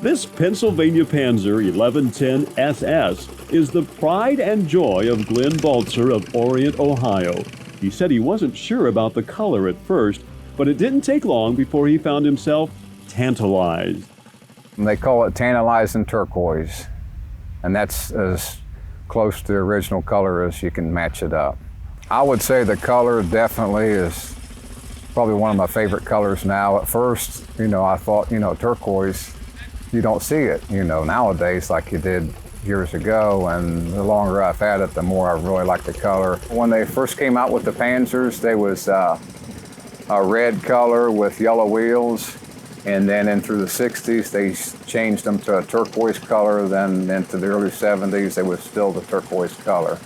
This Pennsylvania Panzer 1110 SS is the pride and joy of Glen Baltzer of Orient, Ohio. He said he wasn't sure about the color at first, but it didn't take long before he found himself tantalized. They call it tantalizing turquoise, and that's as close to the original color as you can match it up. I would say the color definitely is probably one of my favorite colors now. At first, I thought, turquoise, you don't see it, nowadays like you did years ago, and the longer I've had it, the more I really like the color. When they first came out with the Panzers, they was a red color with yellow wheels, and then in through the 60s, they changed them to a turquoise color, then into the early 70s, they was still the turquoise color.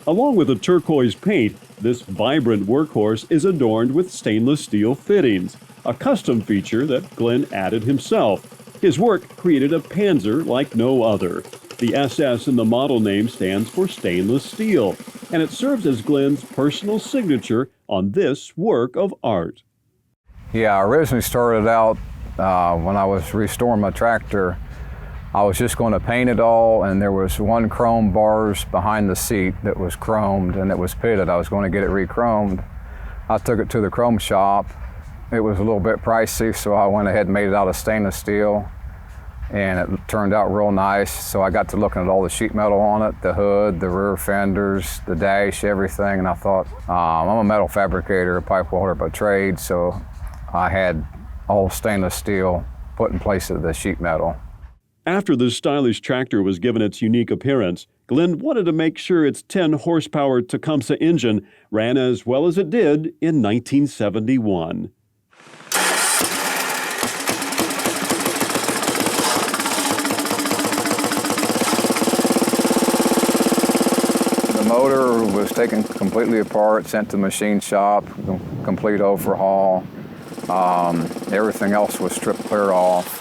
Along with the turquoise paint, this vibrant workhorse is adorned with stainless steel fittings, a custom feature that Glen added himself. His work created a Panzer like no other. The SS in the model name stands for stainless steel, and it serves as Glen's personal signature on this work of art. Yeah, I originally started out when I was restoring my tractor. I was just going to paint it all, and there was one chrome bars behind the seat that was chromed and it was pitted. I was going to get it re-chromed. I took it to the chrome shop. It was a little bit pricey, so I went ahead and made it out of stainless steel, and it turned out real nice. So I got to looking at all the sheet metal on it, the hood, the rear fenders, the dash, everything, and I thought, I'm a metal fabricator, a pipe welder by trade, so I had all stainless steel put in place of the sheet metal. After the stylish tractor was given its unique appearance, Glen wanted to make sure its 10-horsepower Tecumseh engine ran as well as it did in 1971. The motor was taken completely apart, sent to the machine shop, complete overhaul. Everything else was stripped clear off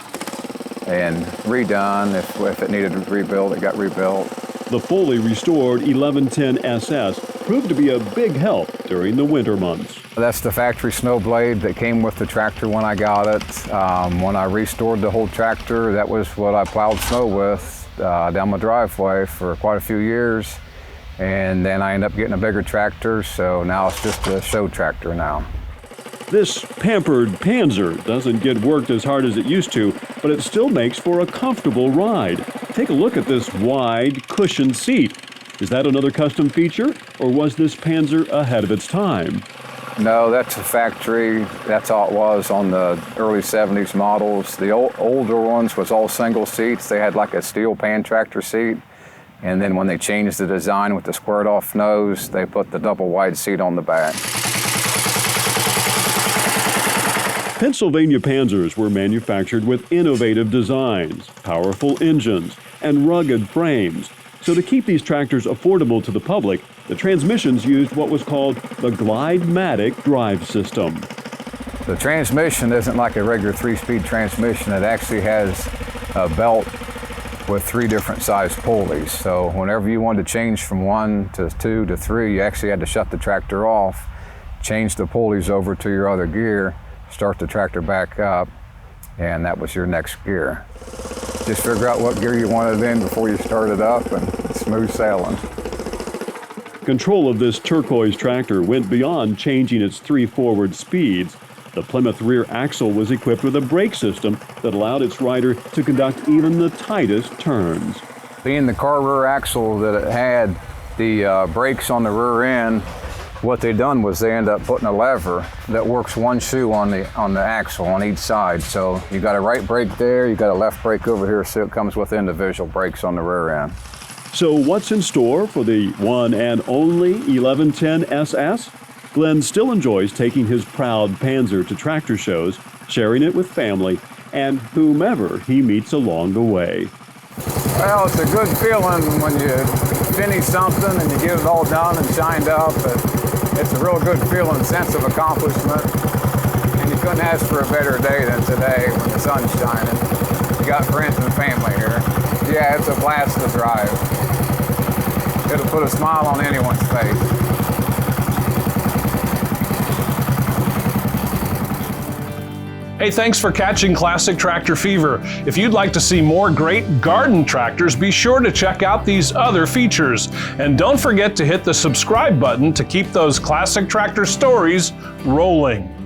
and redone. If it needed to rebuild, it got rebuilt. The fully restored 1110 SS proved to be a big help during the winter months. That's the factory snow blade that came with the tractor when I got it. When I restored the whole tractor, that was what I plowed snow with down my driveway for quite a few years. And then I ended up getting a bigger tractor, so now it's just a show tractor now. This pampered Panzer doesn't get worked as hard as it used to, but it still makes for a comfortable ride. Take a look at this wide, cushioned seat. Is that another custom feature, or was this Panzer ahead of its time? No, that's a factory. That's all it was on the early 70s models. The older ones was all single seats. They had like a steel pan tractor seat. And then when they changed the design with the squared off nose, they put the double wide seat on the back. Pennsylvania Panzers were manufactured with innovative designs, powerful engines, and rugged frames. So to keep these tractors affordable to the public, the transmissions used what was called the Glide-matic drive system. The transmission isn't like a regular 3-speed transmission. It actually has a belt with 3 different size pulleys. So whenever you wanted to change from 1 to 2 to 3, you actually had to shut the tractor off, change the pulleys over to your other gear, start the tractor back up, and that was your next gear. Just figure out what gear you wanted in before you start it up, and smooth sailing. Control of this turquoise tractor went beyond changing its 3 forward speeds. The Plymouth rear axle was equipped with a brake system that allowed its rider to conduct even the tightest turns. Being the car rear axle that it had, the brakes on the rear end, what they done was they ended up putting a lever that works one shoe on the axle on each side. So you got a right brake there, you got a left brake over here, so it comes with individual brakes on the rear end. So what's in store for the one and only 1110 SS? Glen still enjoys taking his proud Panzer to tractor shows, sharing it with family, and whomever he meets along the way. Well, it's a good feeling when you finish something and you get it all done and shined up. It's a real good feeling, sense of accomplishment. And you couldn't ask for a better day than today when the sun's shining. You got friends and family here. Yeah, it's a blast to drive. It'll put a smile on anyone's face. Hey, thanks for catching Classic Tractor Fever. If you'd like to see more great garden tractors, be sure to check out these other features. And don't forget to hit the subscribe button to keep those classic tractor stories rolling.